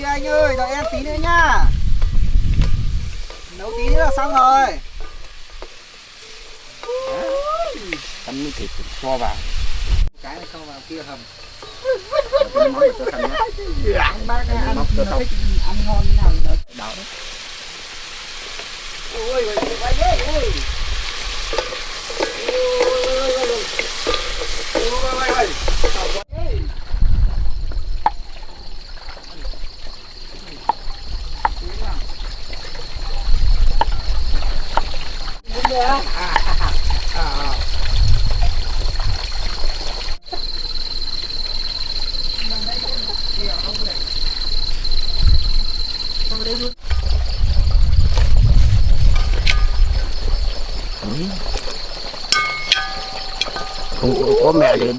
chưa anh ơi, đợi em tí nữa nhá. Nấu tí nữa là xong rồi. Tấm miếng thịt cho vào. Cái này cho vào kia hầm. Ăn bác ăn Nó thích ăn ngon thế nào đỡ đỡ đấy. Ôi quay ghê ơi. Không có mẹ để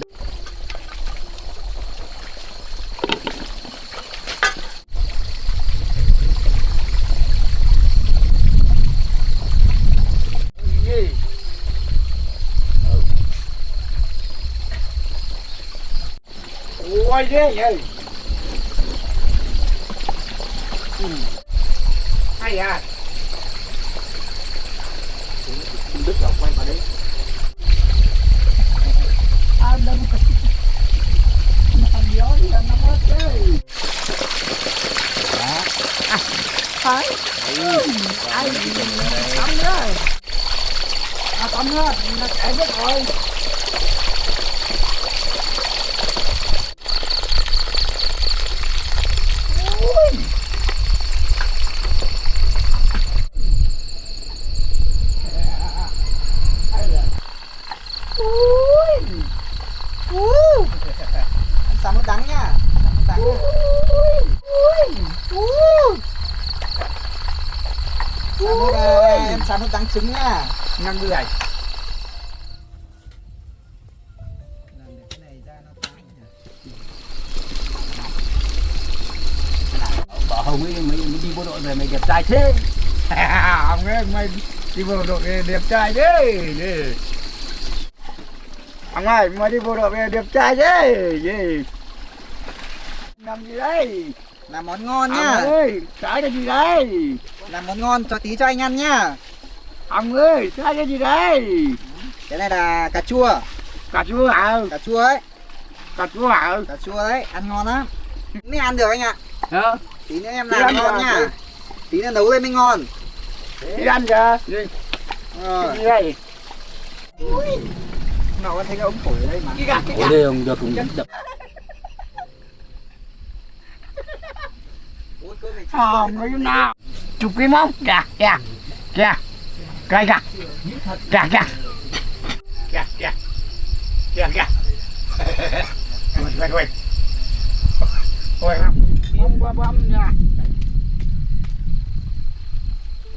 quay ghê vậy. Hay à. Đứt vào quay vào đấy. Tắm nữa, nó chảy hết rồi. Anh xào nước đắng nha. Xào nước đắng nha. Em xào nước đắng trứng nha. 5 người. Làm để cái này ra nó tái nhỉ. Bảo Hồng ấy mới đi bộ đội về mày đẹp trai thế. Ông ấy mày đi bộ đội về đẹp trai đấy. Ông ơi, mày đi bộ đội về đẹp trai đấy. Làm gì đấy? Làm món ngon Ông nhá. ơi, trái cái gì đấy? Làm món ngon cho tí cho anh ăn nhá. Ông ơi, trái cái gì đấy? Cái này là cà chua. Cà chua hả? Cà chua ấy. Cà chua hả? Cà chua đấy, ăn ngon lắm. Mới ăn được anh ạ. Hả? Tí nữa em Đi làm ăn ngon rồi, nhá. đi. Tí nữa nấu lên mới ngon. Đi ăn kìa. Đi. Rồi. Cái gì đây? Nào con thấy cái ống phổi ở đây mà. Ở đây ông được cũng đập. Ôi, cơm này Không, người nào? Chụp cái mông. Kìa, kìa. Kìa. Cây kìa. Kìa, kìa. Kìa, kìa. Kìa, kìa. Quên. Ôi, bấm nha.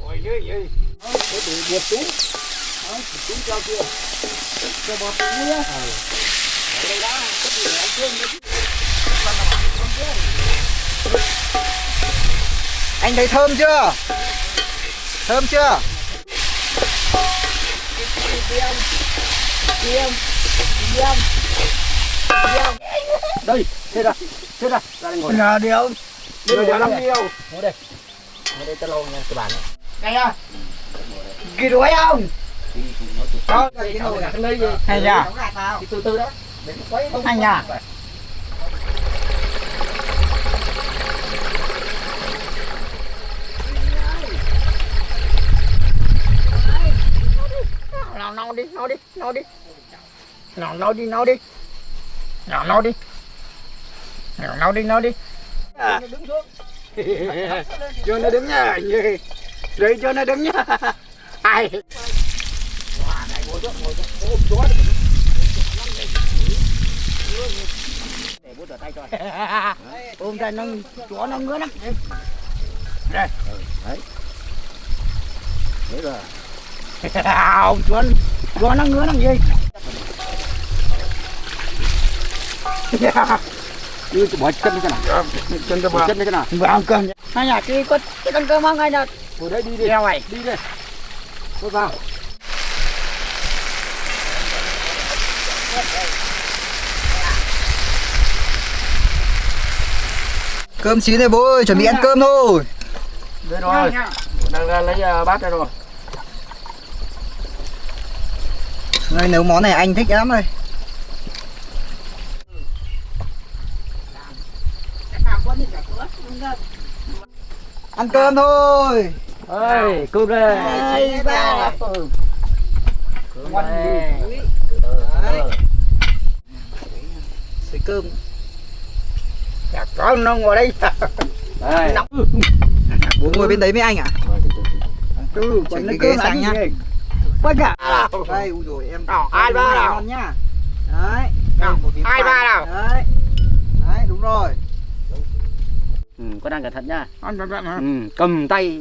Ôi, dữ. Để buộc xuống. Đó, xuống cho kia. Cho bọt muối á. Ở đây đó, cái gì để ăn cơm đấy. anh thấy thơm chưa? Thơm chưa? Đây, thế ra đây ngồi. Nhờ đi không? Ngồi Nhờ đây. đi đâu? Ngồi đây tao lâu nha các bạn. Đây à? Kỳ đuổi không? Đó, Cái cái nồi này. lấy gì? Hay nha. Nấu gạt vào. Từ từ đó. Để nó quấy không. Hay nha. Nào đi. Nào đi. À. Đứng xuống. Cho nó đứng nha. Rồi cho nó đứng nha. Ai. Để bố rửa tay cho. Ôm tay nó chó nó ngứa lắm. Đây. Đấy. Đấy rồi. Không, chó nó ngứa lắm gì. Đưa bỏ chân đi thế nào. Chân cho Bỏ chân đi thế nào. vào ăn cơm. Hai nhà kia có cái con cơm không ai nào. Ngồi đây đi đi. Theo mày. Đi đi. Thôi vào. Cơm chín này bố ơi, chuẩn bị ăn cơm thôi. Đây rồi. Đang ra lấy bát ra rồi. Đây, nấu món này anh thích lắm đây. Ăn cơm thôi. Ơi, cơm đây. Đây, ba. Cơm Ngon đây. đi. Đấy. Xới cơm. Chả có nó ngồi đây. Đây. Bố ngồi bên đấy với anh à? Ừ, Chuyển nó cái cứ ghế sang nhá. Bất cả. Đây, ui rồi em. Nào, hai ba nào. Ngon nhá. Đấy. Nào, Đây, một miếng hai ba khoai. nào. Đấy. Đấy, đúng rồi. Con đang cẩn thận nhá. Ăn cẩn thận hả?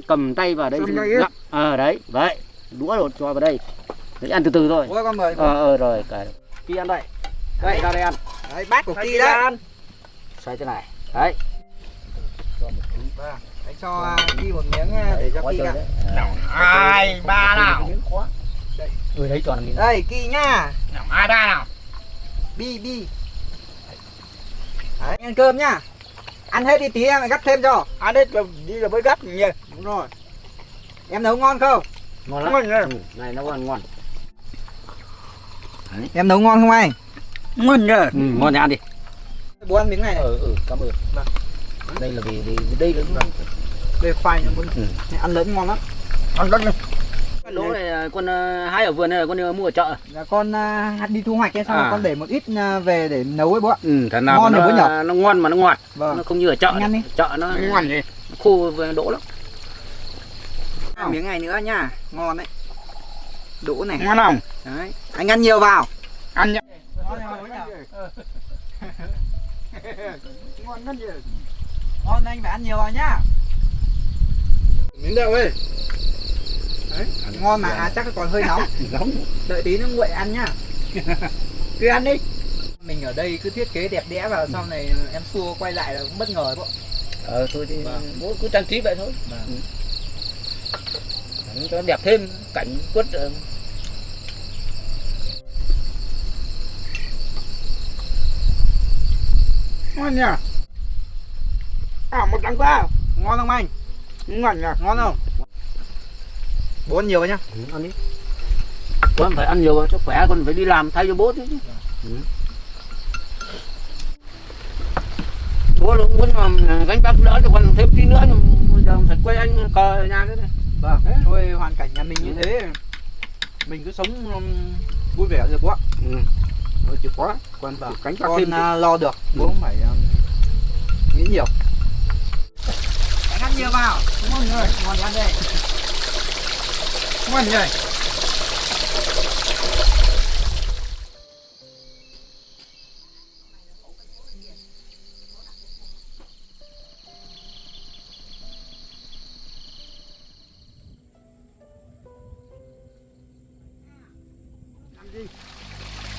Cầm tay vào đây. Cầm đây Lặng. Đấy, vậy. Đũa rồi cho vào đây. Đấy, ăn từ từ thôi. Ôi con mời. Rồi, cái. Kỳ ăn đây. Đây, ra đây ăn. Đấy, bát của Đây, Kỳ đấy. ăn. Xoay thế này. Đấy. Đấy, cho Kỳ một miếng để cho Kỳ ăn. Nào, hai ba nào. Đấy toàn miếng. Đây, Kỳ nhá. Nào, hai ba nào. Bi. Đấy, ăn cơm nhá. Ăn hết đi tí em lại gắp thêm cho. Ăn hết rồi, đi rồi mới gấp nhỉ. Đúng rồi. Em nấu ngon không? Ngon lắm. Ngon nhỉ. Này nó ngon. Em nấu ngon không anh? Ngon nhỉ. Ngon thì ăn đi. Bố ăn miếng này này. Cảm ơn. Vâng. Đây là vì đây là Đây khoai nữa bố. Ăn lớn ngon lắm. Ăn cất đi. lỗ này con hái ở vườn này là con mua ở chợ. Là con đi thu hoạch ấy, xong rồi con để một ít về để nấu ấy bố ạ. Thật nào Ngon mà rồi bố nhở? nó ngon mà nó ngọt. Vâng. Nó không như ở chợ. Anh ăn đi. Chợ nó Ngon gì. khô đỗ lắm. Miếng này nữa nhá, ngon đấy. Đỗ này. Ngon không? Đấy. Anh ăn nhiều vào. Ăn nhỉ. Ngon này bố nhở? Ngon lắm gì. Ngon anh phải ăn nhiều vào nhá. Miếng đâu ơi. Đấy. Ngon mà chắc còn hơi nóng. Nóng. Đợi tí nó nguội ăn nhá. Cứ ăn đi. Mình ở đây cứ thiết kế đẹp đẽ vào, sau này em xua quay lại là cũng bất ngờ bố. Thôi thì bố cứ trang trí vậy thôi. Cho nó đẹp thêm cảnh quất. Ngon nhỉ. À, một đằng qua. Ngon không anh? Ngon nhỉ. Ngon không? Bố ăn nhiều vào nhá. Ăn đi. Con phải ăn nhiều cho khỏe, con phải đi làm thay cho bố chứ. Bố cũng muốn mà gánh vác đỡ cho con thêm tí nữa, nhưng giờ phải quay anh cờ nhà thế này. Vâng, thôi hoàn cảnh nhà mình như thế, mình cứ sống vui vẻ được quá. Thôi chịu khó, con vào gánh vác Con thêm. lo được, bố không phải nghĩ nhiều. Anh ăn nhiều vào. Ngon rồi. Ngon thì ăn đây. Ngon nhỉ.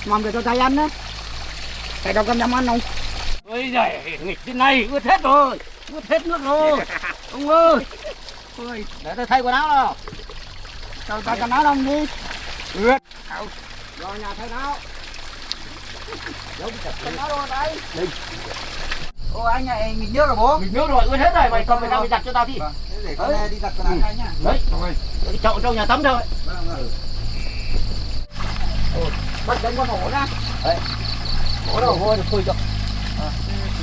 Mong để cho tay ăn đó. Tay đâu con dám ăn không? Ôi giời, nghịch thế này, ướt hết rồi, ướt hết nước rồi. Ông ơi, Ôi, để tôi thay quần áo nào. cho tay con áo đông đi. Ướt. Rồi nhà thay áo. Đâu bị chặt Quần áo rồi đấy. đây. Ô anh này nghịch nước à bố? Mình nước rồi, ướt hết rồi, mày cầm cái tao đi giặt cho tao đi. Vâng, thế để con đi giặt quần áo thay nhá. Đấy, Rồi. cái chậu trong nhà tắm thôi. Vâng, vâng. Bắt đánh con hổ ra. Đấy. Hổ đâu thôi, thôi cho.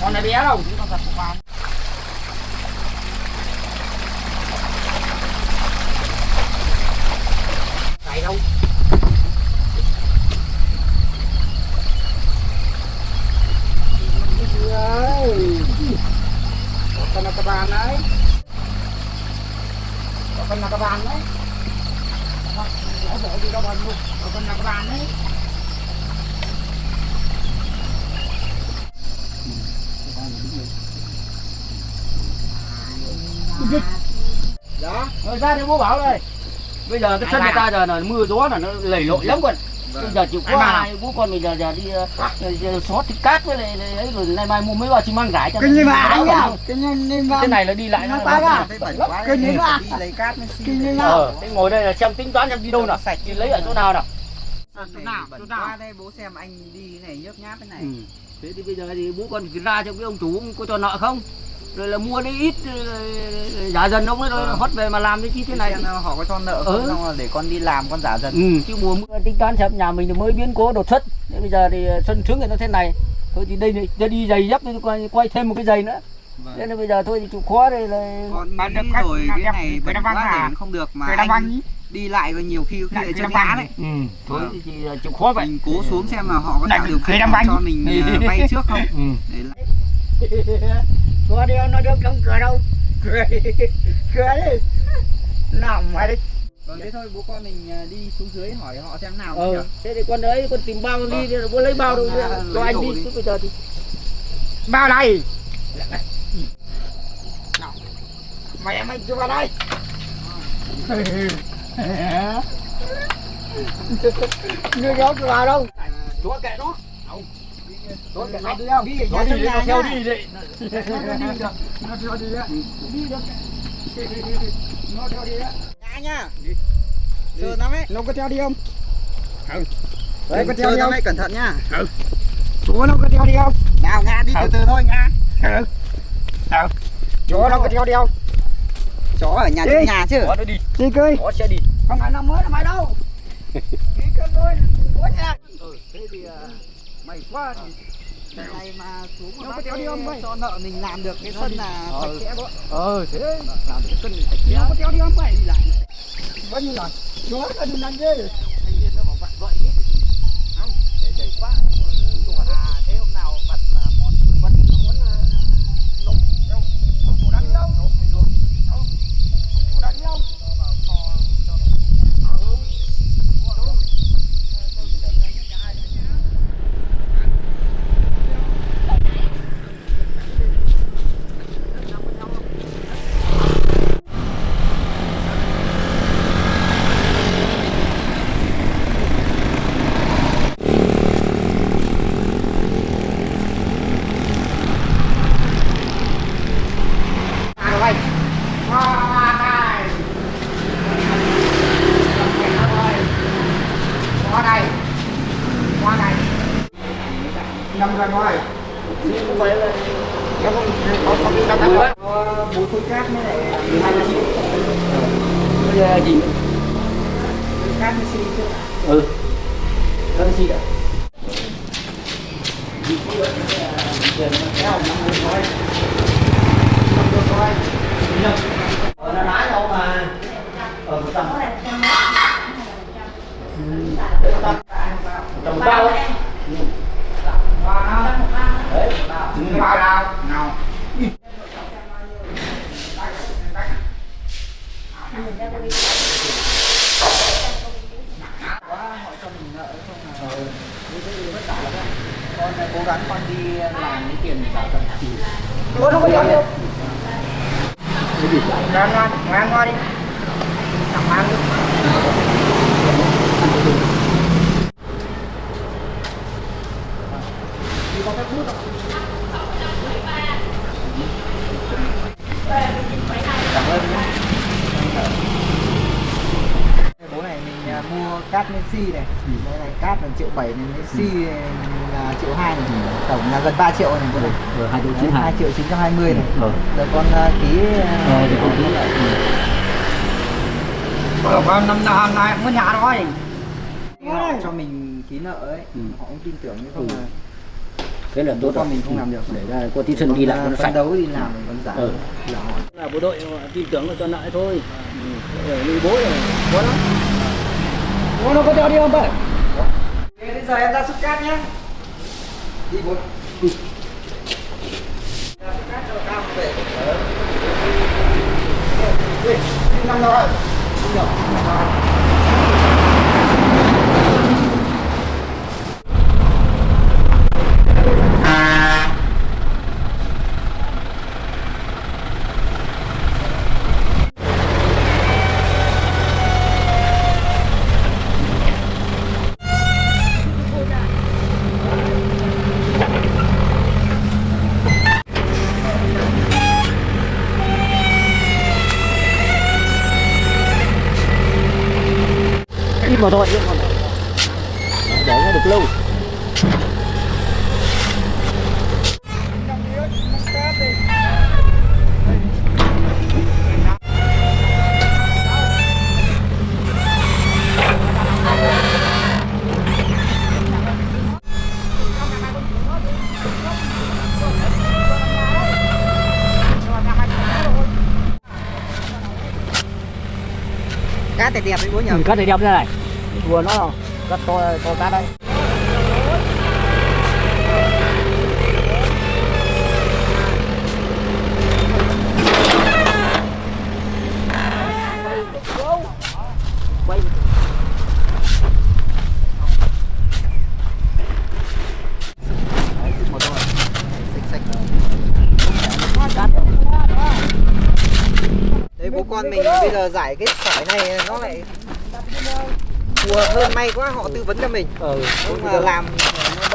Con này bé đâu, chúng ta giặt một bàn. Cày đâu? Con là cái bàn đấy. Con là cái bàn đấy. Bỏ đi đâu bàn luôn. Con là cái bàn đấy. Đó. Rồi ra thì bố bảo đây. Bây giờ cái sân người ta giờ là mưa gió là nó lầy lội lắm con. Bây giờ chịu qua bố con mình giờ đi xót thịt cát với lại ấy rồi nay mai mua mấy bao chim măng rải cho. Cái gì mà anh nhá. Cái Cái này là đi lại nó ta ra. Thấy bẩn quá Cái đấy, gì mà. đi lấy cát mới Cái xin. gì mà. thế ngồi đây là xem tính toán em đi đâu nào, sạch đi lấy ở chỗ nào nào. Bẩn quá đây, bố xem anh đi cái này nhớp nháp cái này. Thế thì bây giờ thì bố con ra cho cái ông chủ có cho nợ không? rồi là mua đi ít giả dần ông ấy rồi hót về mà làm cái chi thế này xem họ có cho nợ không, xong rồi để con đi làm con giả dần. chứ mùa mưa tính toán xem nhà mình thì mới biến cố đột xuất, nên bây giờ thì sân sướng người nó thế này thôi thì đây cho đi giày dấp quay thêm một cái giày nữa. Nên là bây giờ thôi thì chịu khó đây là con nghĩ rồi cái này bận quá để không được mà anh đi lại rồi nhiều khi lại chân ngã đấy. thôi thì chịu khó vậy. Mình cố xuống xem là họ có tạo điều kiện cho mình vay trước không. Có điều nó đâu không cười đâu, cười đi nằm mày đi. Vâng, thế thôi bố con mình đi xuống dưới hỏi họ xem nào. Thế thì con đấy con tìm bao đi thì bố lấy bao đâu cho anh đi. Chứ bây giờ thì bao này mày chưa vào đây. Ngươi gió cứ vào đâu. chúa kệ nó. Nó đi đâu? Đi nó theo đi đi. Nó theo đi á. Đi được. Nó theo đi á. Ngã nhá. Sợ lắm ấy. Nó có theo đi không? Không. Đấy có theo đi không? Cẩn thận nhá. Ừ. Chúa nó có theo đi không? Nào ngã đi từ từ thôi ngã. Ừ. Chúa nó có theo đi không? Chó ở nhà chứ. Chó nó đi. Đi cười. Chó sẽ đi. Không phải năm mới là mày đâu. Đi cơ thôi. Quá nha. Thế thì Mày quá thì này mà xuống một bác cho nợ mình làm được cái sân là sạch sẽ đó. Thế làm cái sân sạch sẽ. Nó có theo đi không mày đi lại. Bao nhiêu lần? Chúa nó đừng làm gì. thanh niên nó bảo vặn gọi hết. Không, để dày quá. Thế hôm nào vặt là món nó muốn nộp đâu. Không đánh đâu. Không đánh đâu. Năm ra ngoài. Không phải là Nó không đi năm ra ngoài. 4 khối cát mới lại 12 triệu. bây giờ gì? Cát mới xì chứ. Cát xì ạ. Nó nói đâu mà ở một tầm tầm bao ấy. Bao nào? Nào. Quá họ cho mình nợ không là con cố gắng con đi làm cái tiền trả dần. Ủa nó có gì đâu. Ngoan qua đi. Thằng mang đi. Đi có cái bút không? Cảm ơn nhé. Bố này mình mua cát Messi này. Đây này cát là 1,7 triệu này, Messi là 1,2 triệu này. Tổng là gần 3 triệu này. 2 triệu 920 này. Rồi con ký thì con ký lại. Con năm nay không có nhà thôi. Họ cho mình ký nợ ấy, họ cũng tin tưởng, nhưng không là thế là tốt con mình không làm được. để ra có tí sân đi lại nó sạch. Đấu đi làm còn giả. Là bộ đội tin tưởng là cho nợ thôi. Để nuôi bố rồi có lắm. Nó có theo đi không vậy? Bây giờ em ra xúc cát nhé. Đi bố. Ra xúc cát cho cao về. Đi năm rồi. Ít mà thôi, để nó được lâu. cắt này đẹp đấy bố nhỉ. Cắt này đẹp thế này. Vừa nó cắt to cắt đây. Quay. Đấy bố con mình bây giờ giải cái sỏi này nó lại phù hợp hơn, may quá họ tư vấn cho mình. Nhưng mà làm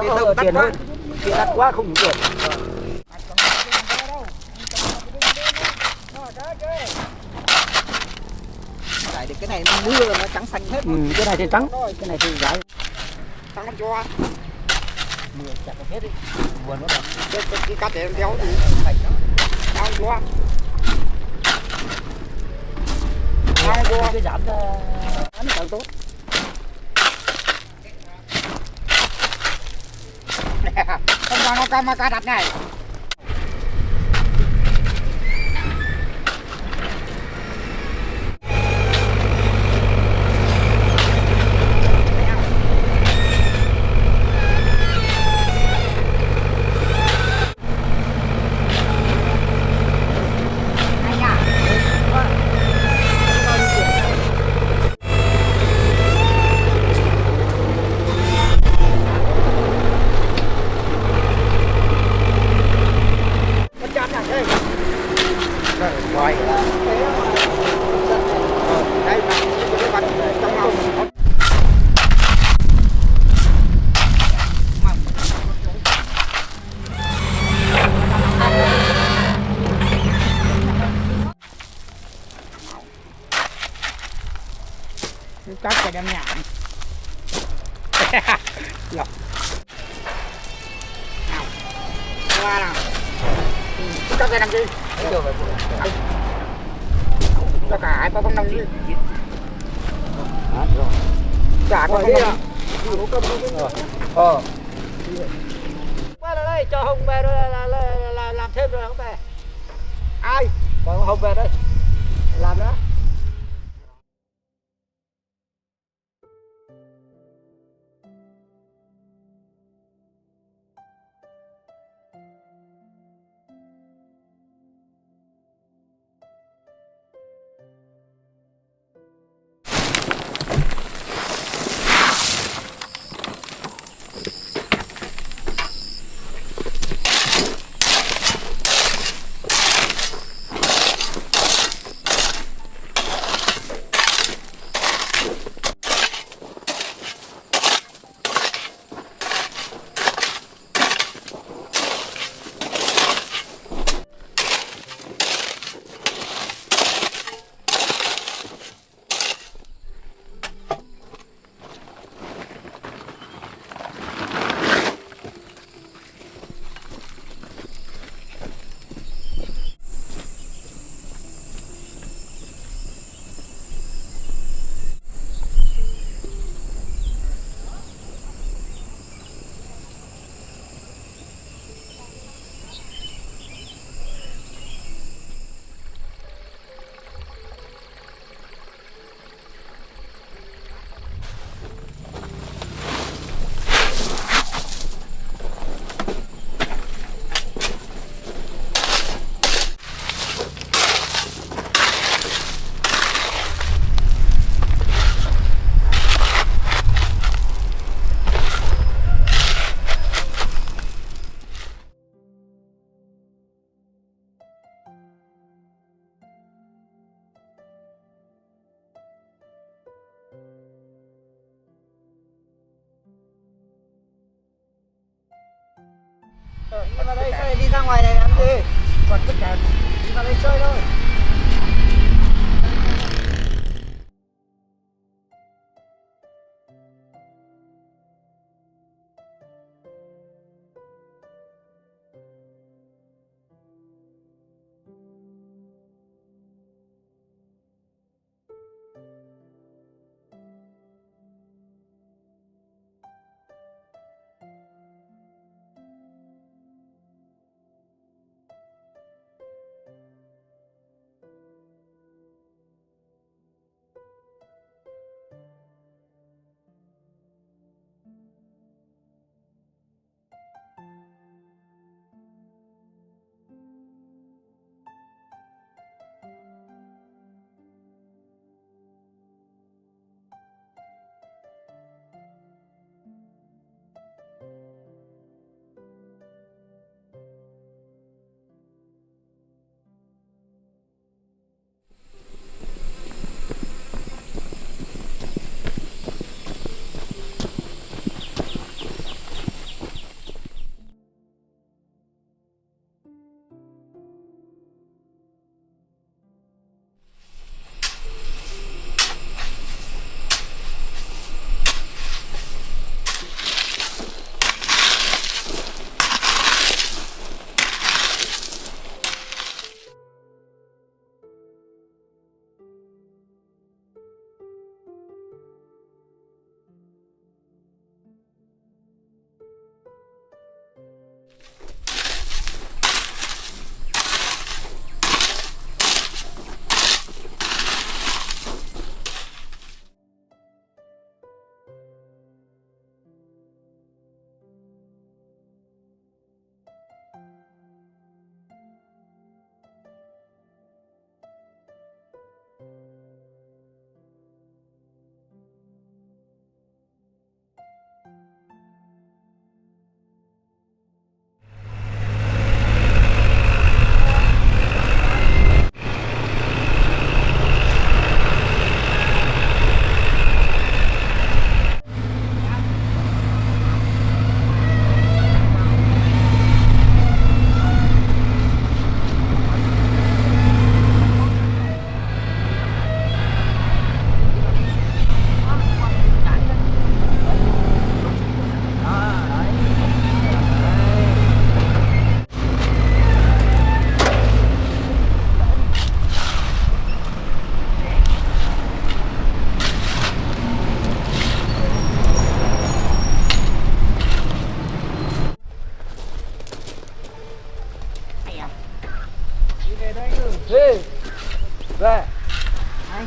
bê tông đắt quá. Tiền đắt quá không đủ tiền. Giải được cái này nó mưa nó trắng xanh hết. Cái này thì trắng, cái này thì giải. Trắng lắm cho. Mưa chặt hết đi. Vừa nó đẹp. Cái cắt để em đéo gì. Trắng cho. Cái giảm nó càng tốt. Không vào nó cam mà cá đặt này. Rồi. Đây mà cái vật trong lòng. Cắt cái đem nhảm. Lọc. Nào. Qua nào. Cắt cái làm gì? Cho cả hai con nông đi. Cả con đi à? Qua là đây cho Hồng về rồi là làm thêm rồi không về. Ai? Còn Hồng về đây. Làm nữa. Nhưng mà đây sao lại đi ra ngoài này làm gì? Còn tất cả đi vào đây chơi thôi.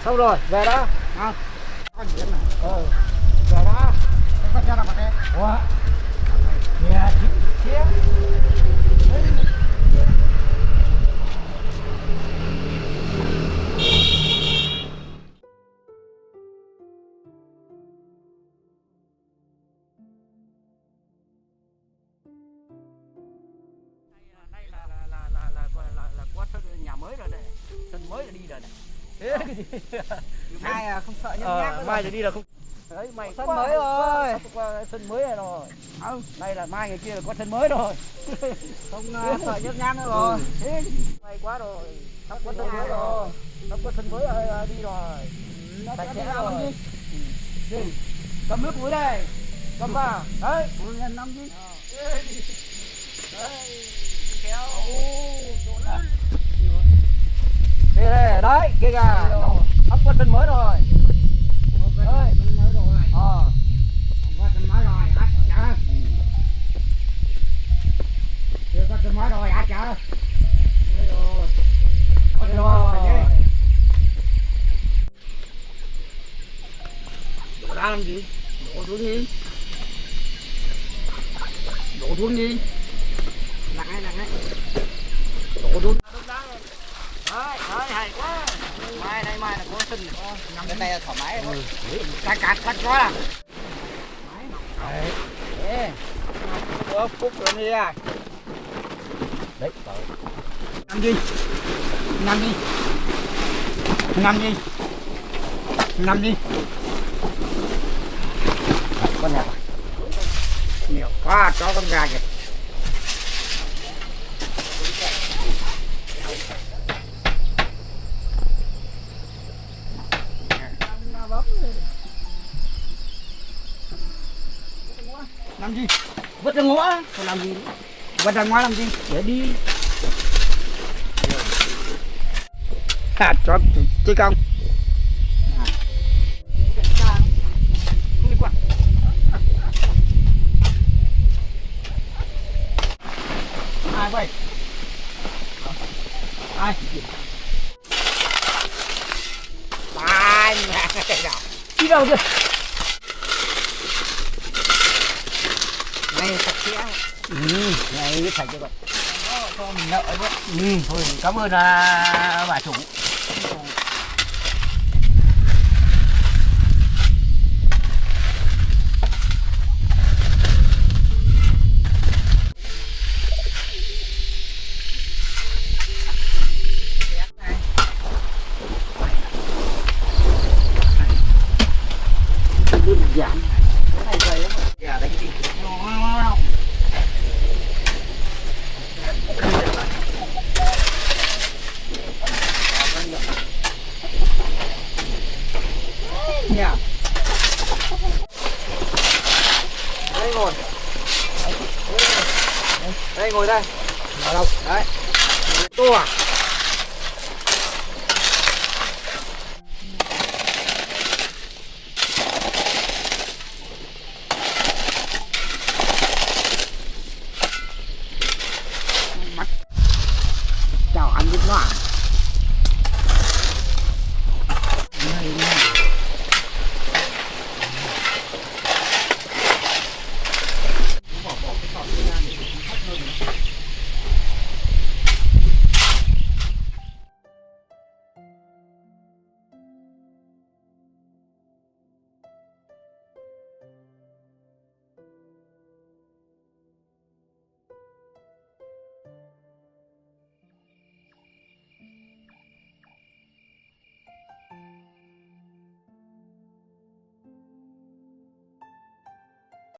Xong rồi, về đó. Không. Về đó. Có cho nó có thế. Ủa? Dạ, chiếc. Đây là có nhà mới rồi này, sân mới là đi rồi này. Thế cái gì? Mai không sợ nhát nhát. Mai thì đi là không. Đấy mày Sân mới rồi. Qua sân mới này rồi. Không, đây là mai ngày kia là có sân mới rồi. Không sợ nhát nhát nữa rồi. Thế may quá rồi. Sắp có sân mới rồi. Sắp có sân mới đi rồi. Sạch sẽ rồi. Đi. Cầm nước muối đây. Cầm vào. Đấy. Ôi nhân năm chứ. Đấy. Kéo. Đây đây, đấy, kia kìa. Sắp có sân mới rồi. Ơi, mới rồi. Có sân mới rồi, ác chả. Chưa có sân mới rồi, ác chả. Có sân mới rồi chứ. Đổ ra làm gì? Đổ xuống đi. Đổ xuống đi. Nặng ấy. Đổ xuống. Đấy, hay quá. Mai là có sân. Cái này là thoải mái thôi. Cắt quá. Đấy. Phúc rồi đi à. Đấy, Làm gì? con nhà. Nhiều quá cho con gà kìa. Làm gì? Vứt ra ngõ, còn làm gì? Vứt ra ngoài làm gì? Để đi. Cho chứ không? Không đi qua. Ai vậy? Ai? Ai mẹ cái nào? Đi đâu kìa? Này sạch sẽ. Này sạch rồi. Cho mình nợ nữa. Thôi cảm ơn bà chủ. Đơn giản. Cái này dày lắm. Gà đánh chị. Nhà. Đây ngồi. Đây ngồi đây. Ở đâu? Đấy. Tô à?